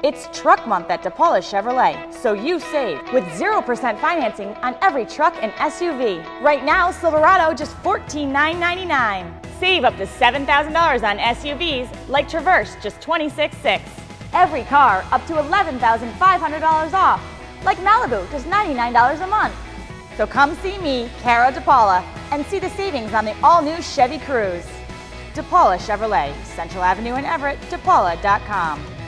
It's Truck Month at DePaula Chevrolet, so you save with 0% financing on every truck and SUV. Right now, Silverado just $14,999. Save up to $7,000 on SUVs like Traverse, just $26,600. Every car up to $11,500 off, like Malibu, just $99 a month. So come see me, Cara DePaula, and see the savings on the all-new Chevy Cruze. DePaula Chevrolet, Central Avenue in Everett, DePaula.com.